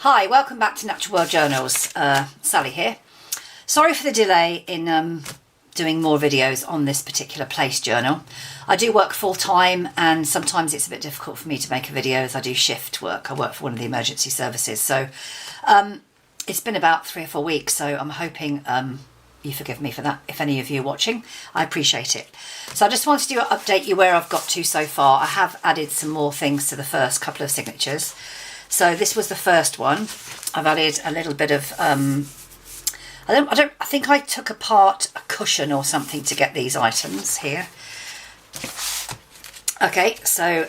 Hi, welcome back to Natural World Journals. Sally here. Sorry for the delay in doing more videos on this particular place journal. I do work full-time and sometimes it's a bit difficult for me to make a video as I do shift work. I work for one of the emergency services, so it's been about 3 or 4 weeks, so I'm hoping you forgive me for that. If any of you are watching, I appreciate it. So I just wanted to update you where I've got to so far. I have added some more things to the first couple of signatures. So this was the first one. I've added a little bit of I think I took apart a cushion or something to get these items here. Okay, so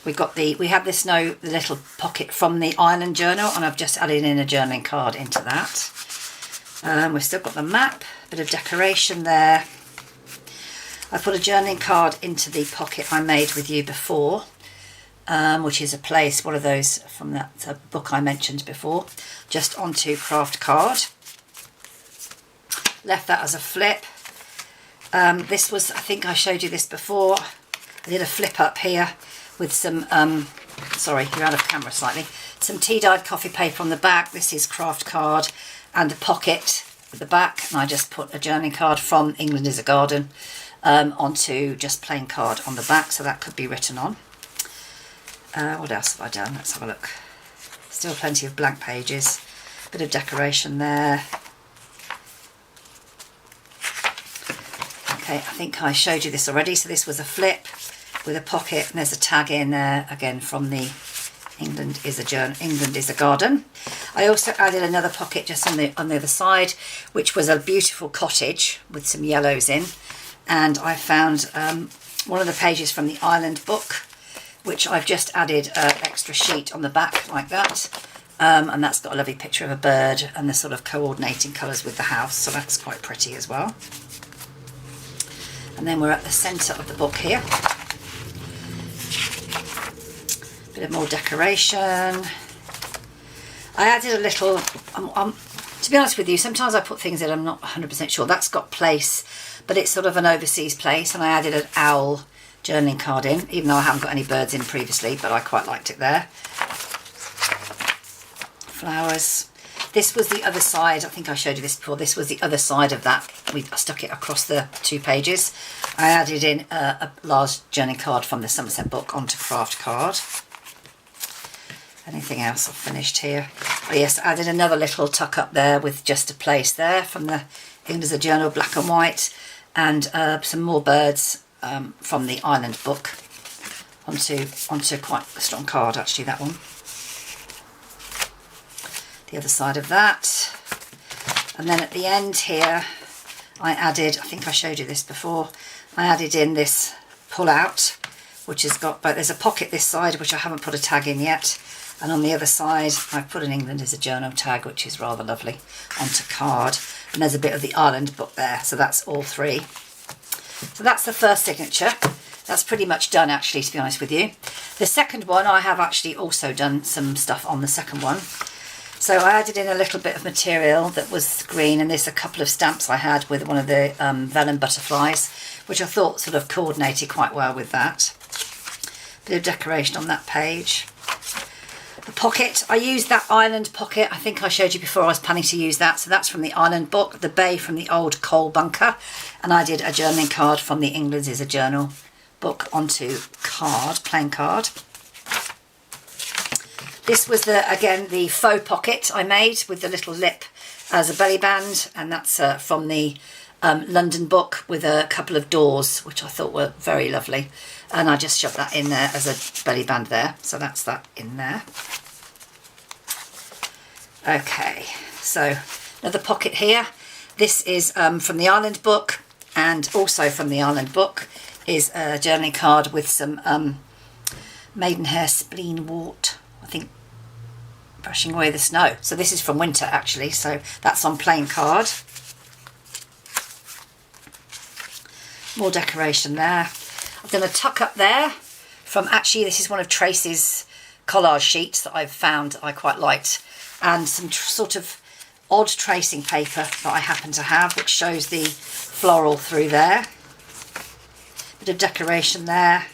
we had this the little pocket from the island journal, and I've just added in a journaling card into that. We've still got the map, bit of decoration there. I put a journaling card into the pocket I made with you before, which is a place, one of those from that book I mentioned before, just onto craft card. Left that as a flip. This was, I think I showed you this before. I did a flip up here with some, sorry, you're out of camera slightly, some tea-dyed coffee paper on the back. This is craft card and a pocket at the back, and I just put a journaling card from England is a Garden onto just plain card on the back, so that could be written on. What else have I done? Let's have a look. Still plenty of blank pages. Bit of decoration there. Okay, I think I showed you this already. So this was a flip with a pocket, and there's a tag in there again from the England is a Garden. I also added another pocket just on the other side, which was a beautiful cottage with some yellows in, and I found one of the pages from the Island book, which I've just added an extra sheet on the back like that, and that's got a lovely picture of a bird and the sort of coordinating colours with the house, so that's quite pretty as well. And then we're at the centre of the book here. Bit of more decoration. I added a little, to be honest with you, sometimes I put things in I'm not 100% sure. That's got place, but it's sort of an overseas place, and I added an owl journaling card in, even though I haven't got any birds in previously, but I quite liked it there. Flowers. This was the other side. I think I showed you this before. This was the other side of that. I stuck it across the 2 pages. I added in a large journaling card from the Somerset book onto craft card. Anything else I've finished here? Oh yes, I added another little tuck up there with just a place there from the England is a Journal black and white, and some more birds from the Island book onto quite a strong card, actually, that one. The other side of that, and then at the end here I added, I think I showed you this before, I added in this pull out, which has got, but there's a pocket this side which I haven't put a tag in yet, and on the other side I've put an England is a Journal tag, which is rather lovely, onto card, and there's a bit of the Island book there, so that's all 3. So that's the first signature. That's pretty much done, actually, to be honest with you. The second one, I have actually also done some stuff on the second one. So I added in a little bit of material that was green, and there's a couple of stamps I had with one of the vellum butterflies, which I thought sort of coordinated quite well with that. Bit of decoration on that page. The pocket, I used that Island pocket. I think I showed you before I was planning to use that. So that's from the Island book, the bay from the old coal bunker, and I did a journaling card from the England is a Journal book onto card, plain card. This was again the faux pocket I made with the little lip as a belly band, and that's from the London book with a couple of doors, which I thought were very lovely, and I just shoved that in there as a belly band there, so that's that in there. Okay, so another pocket here. This is from the Island book, and also from the Island book is a journaling card with some maidenhair spleen wart, I think, brushing away the snow. So this is from winter, actually, so that's on plain card. More decoration there. I've done a tuck up there from, actually, this is one of Tracie's collage sheets that I've found that I quite liked, and some sort of odd tracing paper that I happen to have, which shows the floral through there. Bit of decoration there.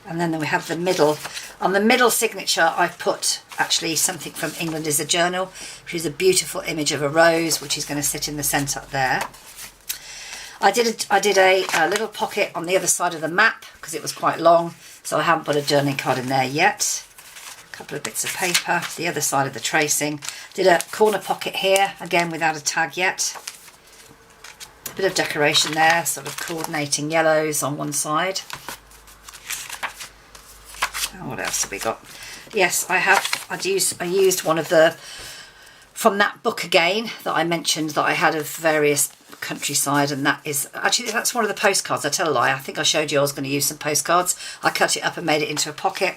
And then we have the middle. On the middle signature, I've put actually something from England is a Journal, which is a beautiful image of a rose, which is going to sit in the centre up there. I did a little pocket on the other side of the map because it was quite long, so I haven't put a journaling card in there yet. A couple of bits of paper, the other side of the tracing. Did a corner pocket here, again without a tag yet. A bit of decoration there, sort of coordinating yellows on one side. Oh, what else have we got? Yes, I used one of the, from that book again that I mentioned that I had of various countryside, and that is, actually that's one of the postcards. I tell a lie, I think I showed you I was going to use some postcards. I cut it up and made it into a pocket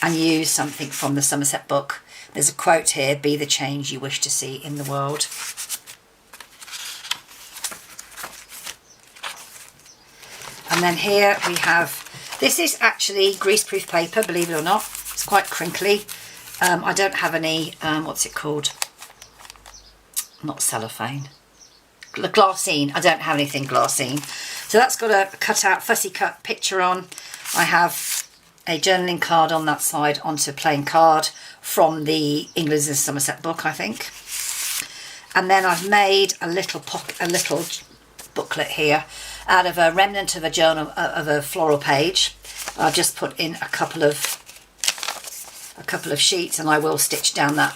and used something from the Somerset book. There's a quote here, "Be the change you wish to see in the world." And then here we have, this is actually greaseproof paper, believe it or not. It's quite crinkly. I don't have any, what's it called? Not cellophane. Glassine. I don't have anything glassine. So that's got a cut out, fussy cut picture on. I have a journaling card on that side onto a plain card from the England and Somerset book, I think. And then I've made a little booklet here out of a remnant of a journal, of a floral page. I've just put in a couple of sheets, and I will stitch down that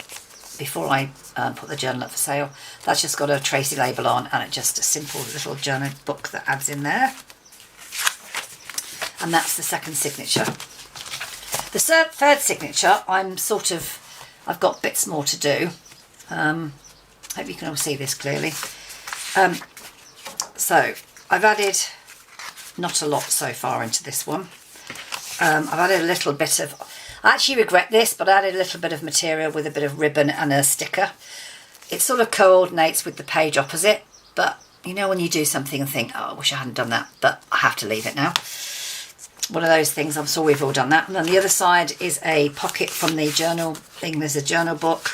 before I put the journal up for sale. That's just got a Tracie label on, and it's just a simple little journal book that adds in there. And that's the second signature. The third signature, I've got bits more to do. Hope you can all see this clearly. So I've added not a lot so far into this one. I've added a little bit of, I actually regret this, but I added a little bit of material with a bit of ribbon and a sticker. It sort of coordinates with the page opposite, but you know when you do something and think, oh, I wish I hadn't done that, but I have to leave it now. One of those things, I'm sure we've all done that. And on the other side is a pocket from the journal thing. There's a journal book.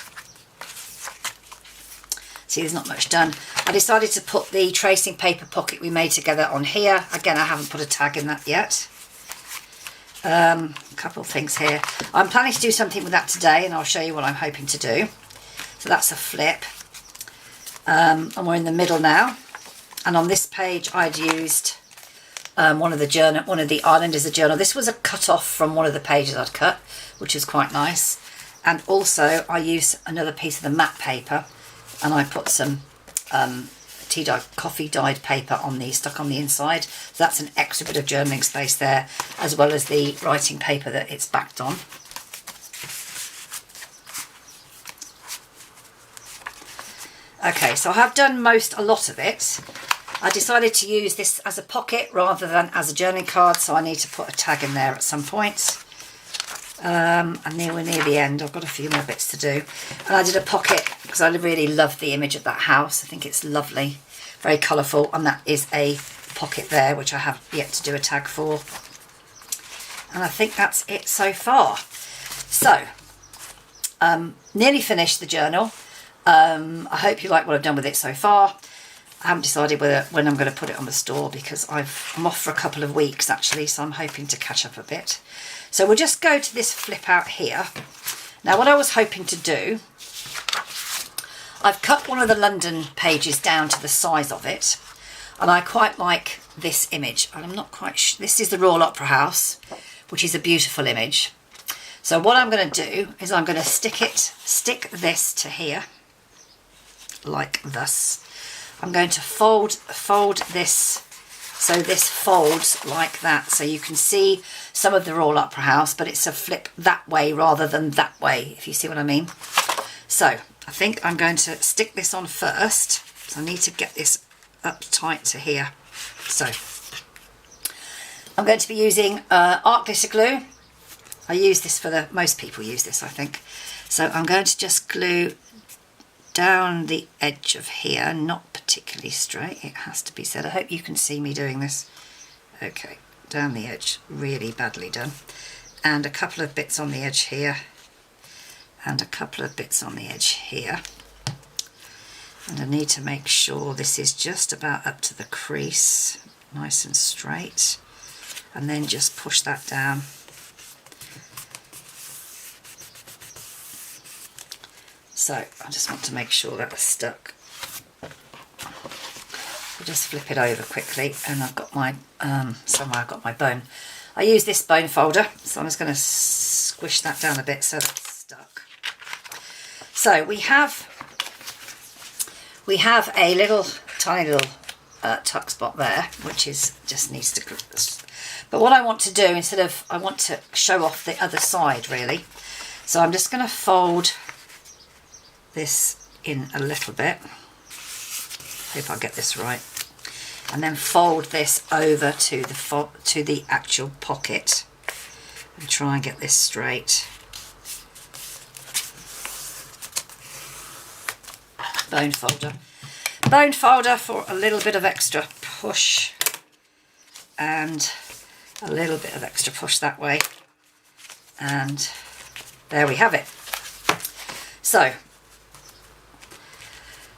See, there's not much done. I decided to put the tracing paper pocket we made together on here. Again, I haven't put a tag in that yet. A couple of things here. I'm planning to do something with that today, and I'll show you what I'm hoping to do. So that's a flip. And we're in the middle now. And on this page, I'd used one of the Ireland is a Journal. This was a cut off from one of the pages I'd cut, which is quite nice. And also, I used another piece of the matte paper, and I put some coffee dyed paper on stuck on the inside. So that's an extra bit of journaling space there, as well as the writing paper that it's backed on. Okay, so I have done a lot of it. I decided to use this as a pocket rather than as a journaling card, so I need to put a tag in there at some point. And we're near the end. I've got a few more bits to do. And I did a pocket because I really love the image of that house. I think it's lovely, very colourful, and that is a pocket there, which I have yet to do a tag for. And I think that's it so far. So, nearly finished the journal. I hope you like what I've done with it so far. I haven't decided when I'm going to put it on the store because I'm off for a couple of weeks actually, so I'm hoping to catch up a bit. So we'll just go to this flip out here. Now what I was hoping to do, I've cut one of the London pages down to the size of it, and I quite like this image. And I'm not quite sure, this is the Royal Opera House, which is a beautiful image. So what I'm going to do is I'm going to stick this to here, like this. I'm going to fold this so this folds like that, so you can see some of the Royal Opera House, but it's a flip that way rather than that way, if you see what I mean. So I think I'm going to stick this on first, so I need to get this up tight to here. So I'm going to be using art glitter glue. I use this most people use this, I think. So I'm going to just glue down the edge of here, not particularly straight, it has to be said. I hope you can see me doing this. Okay, down the edge, really badly done. And a couple of bits on the edge here, and a couple of bits on the edge here. And I need to make sure this is just about up to the crease, nice and straight. And then just push that down So I just want to make sure that it's stuck. I'll just flip it over quickly, and I've got my, somewhere I've got my bone. I use this bone folder, so I'm just going to squish that down a bit so that's stuck. So we have a little, tiny little tuck spot there, which is just needs to, but what I want to do, instead of, I want to show off the other side really. So I'm just going to fold this in a little bit. Hope I get this right. And then fold this over to the actual pocket and try and get this straight. Bone folder. Bone folder for a little bit of extra push, and a little bit of extra push that way. And there we have it. So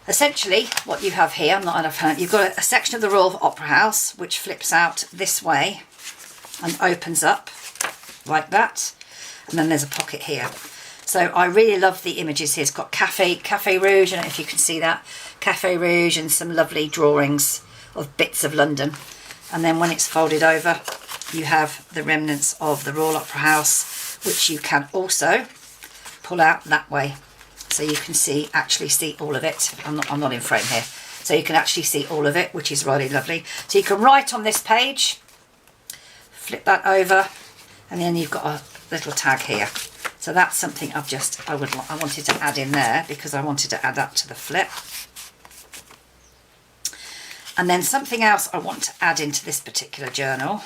essentially what you have here, you've got a section of the Royal Opera House which flips out this way and opens up like that, and then there's a pocket here. So I really love the images here. It's got Cafe Rouge, I don't know if you can see that, Cafe Rouge, and some lovely drawings of bits of London. And then when it's folded over, you have the remnants of the Royal Opera House, which you can also pull out that way. So you can actually see all of it. I'm not in frame here. So you can actually see all of it, which is really lovely. So you can write on this page, flip that over, and then you've got a little tag here. So that's something I wanted to add in there, because I wanted to add that to the flip. And then something else I want to add into this particular journal,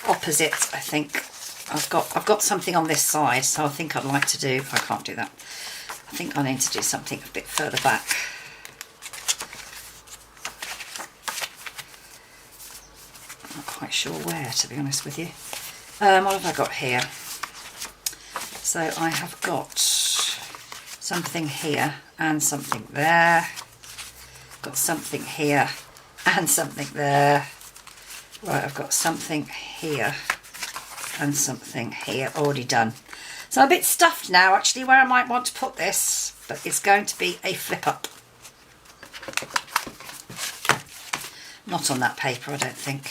opposite, I think, I've got something on this side, so I think I'd like to do, I can't do that. I think I need to do something a bit further back. I'm not quite sure where, to be honest with you. What have I got here? So I have got something here and something there. Got something here and something there. Right, I've got something here and something here already done. So I'm a bit stuffed now actually where I might want to put this, but it's going to be a flip up. Not on that paper, I don't think.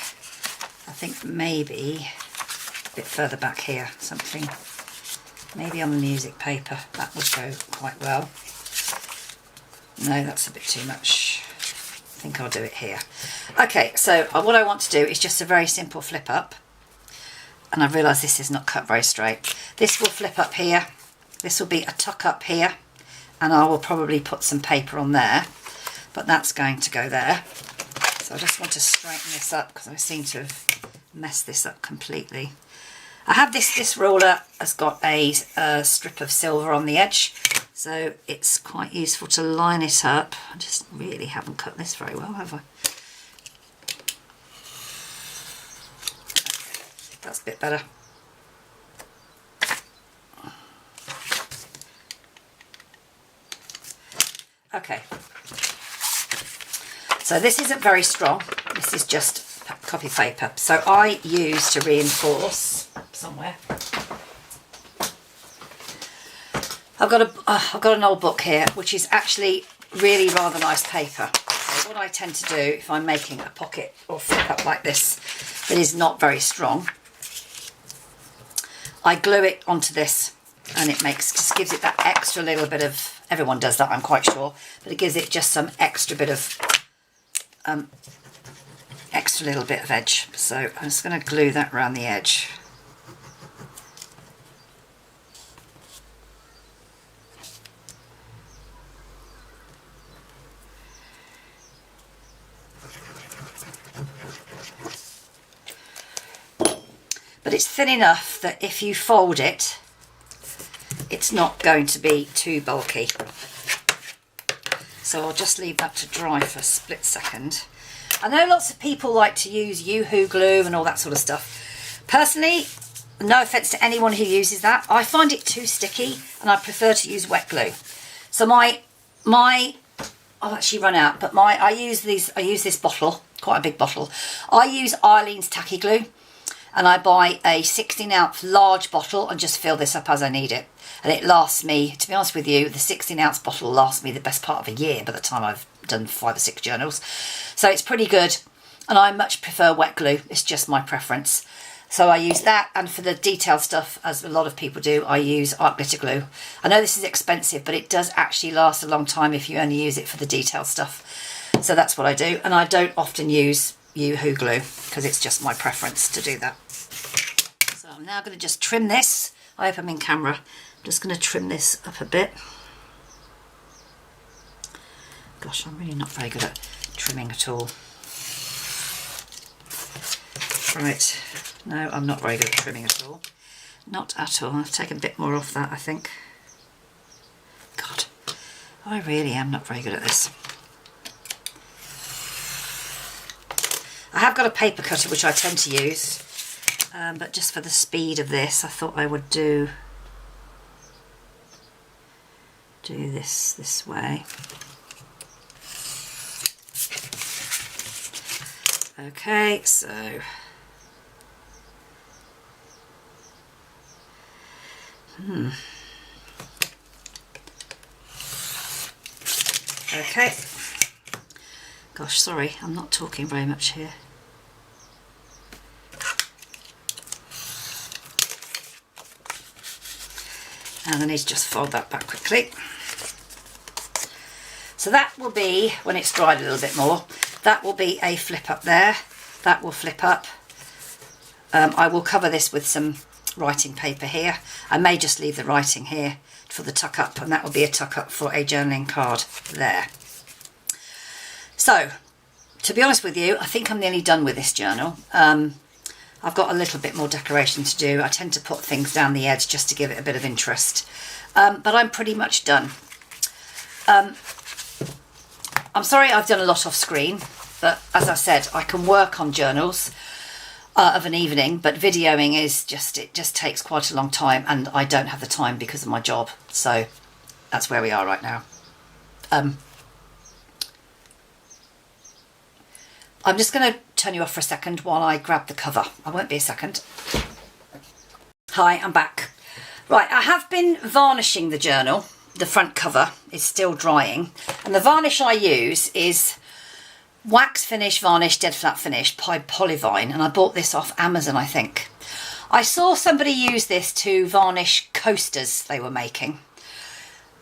I think maybe a bit further back here, something. Maybe on the music paper, that would go quite well. No, that's a bit too much. I think I'll do it here. Okay, so what I want to do is just a very simple flip up. And I realise this is not cut very straight. This will flip up here. This will be a tuck up here. And I will probably put some paper on there. But that's going to go there. So I just want to straighten this up because I seem to have messed this up completely. I have this ruler has got a strip of silver on the edge, so it's quite useful to line it up. I just really haven't cut this very well, have I? That's a bit better. Okay. So this isn't very strong. This is just copy paper. So I use to reinforce somewhere. I've got an old book here, which is actually really rather nice paper. So what I tend to do if I'm making a pocket or flip up like this that is not very strong, I glue it onto this, and it just gives it that extra little bit of, everyone does that I'm quite sure, but it gives it just some extra bit of extra little bit of edge. So I'm just going to glue that around the edge. But it's thin enough that if you fold it, it's not going to be too bulky. So I'll just leave that to dry for a split second. I know lots of people like to use Yoo-hoo glue and all that sort of stuff. Personally, no offence to anyone who uses that, I find it too sticky and I prefer to use wet glue. So I've actually run out, but I use this bottle, quite a big bottle. I use Eileen's tacky glue. and I buy a 16-ounce large bottle and just fill this up as I need it. And it lasts me, to be honest with you, the 16-ounce bottle lasts me the best part of a year by the time I've done 5 or 6 journals. So it's pretty good, and I much prefer wet glue. It's just my preference. So I use that, and for the detail stuff, as a lot of people do, I use art glitter glue. I know this is expensive, but it does actually last a long time if you only use it for the detail stuff. So that's what I do, and I don't often use Yoo-hoo glue because it's just my preference to do that. So I'm now going to just trim this. I hope I'm in camera. I'm just going to trim this up a bit. Gosh, I'm really not very good at trimming at all. Right, no, I'm not very good at trimming at all. Not at all. I've taken a bit more off that, I think. God, I really am not very good at this. I have got a paper cutter which I tend to use, but just for the speed of this, I thought I would do this way. Okay, so okay. Gosh, sorry, I'm not talking very much here. And I need to just fold that back quickly. So that will be, when it's dried a little bit more, that will be a flip up there. That will flip up. I will cover this with some writing paper here. I may just leave the writing here for the tuck up, and that will be a tuck up for a journaling card there. So, to be honest with you, I think I'm nearly done with this journal. I've got a little bit more decoration to do. I tend to put things down the edge just to give it a bit of interest. But I'm pretty much done. I'm sorry I've done a lot off screen, but as I said, I can work on journals of an evening, but videoing is it just takes quite a long time, and I don't have the time because of my job. So that's where we are right now. I'm just going to turn you off for a second while I grab the cover. I won't be a second. Hi, I'm back. Right, I have been varnishing the journal. The front cover is still drying, and the varnish I use is wax finish varnish, dead flat finish by Polyvine, and I bought this off Amazon, I think. I saw somebody use this to varnish coasters they were making,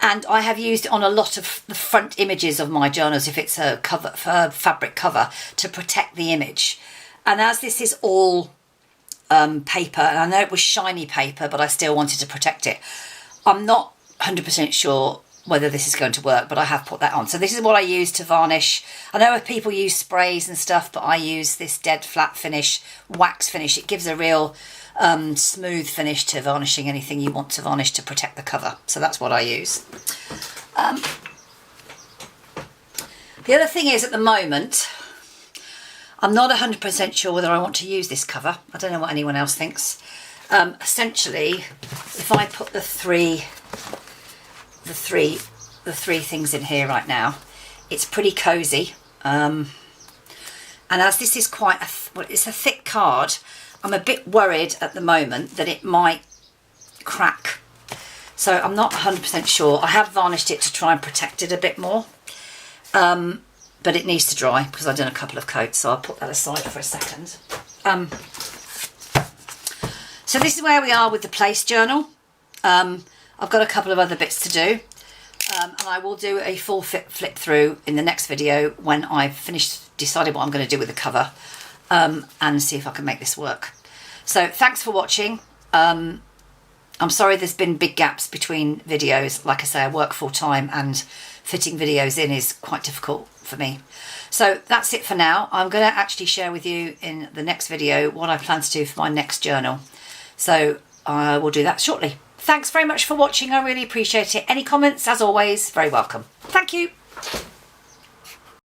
and I have used it on a lot of the front images of my journals if it's a cover, a fabric cover, to protect the image. And as this is all paper, and I know it was shiny paper, but I still wanted to protect it, I'm not 100% sure whether this is going to work, but I have put that on. So this is what I use to varnish. I know if people use sprays and stuff, but I use this dead flat finish, wax finish. It gives a real smooth finish to varnishing anything you want to varnish to protect the cover. So that's what I use. The other thing is, at the moment, I'm not 100% sure whether I want to use this cover. I don't know what anyone else thinks. Essentially, if I put the three things in here right now, it's pretty cozy. And as this is quite it's a thick card, I'm a bit worried at the moment that it might crack. So I'm not 100% sure. I have varnished it to try and protect it a bit more. But it needs to dry because I've done a couple of coats, so I'll put that aside for a second. So this is where we are with the place journal. I've got a couple of other bits to do, and I will do a full flip through in the next video when I've decided what I'm going to do with the cover, and see if I can make this work. So thanks for watching. I'm sorry there's been big gaps between videos. Like I say, I work full time, and fitting videos in is quite difficult for me. So that's it for now. I'm going to actually share with you in the next video what I plan to do for my next journal. So I will do that shortly. Thanks very much for watching. I really appreciate it. Any comments, as always, very welcome. Thank you.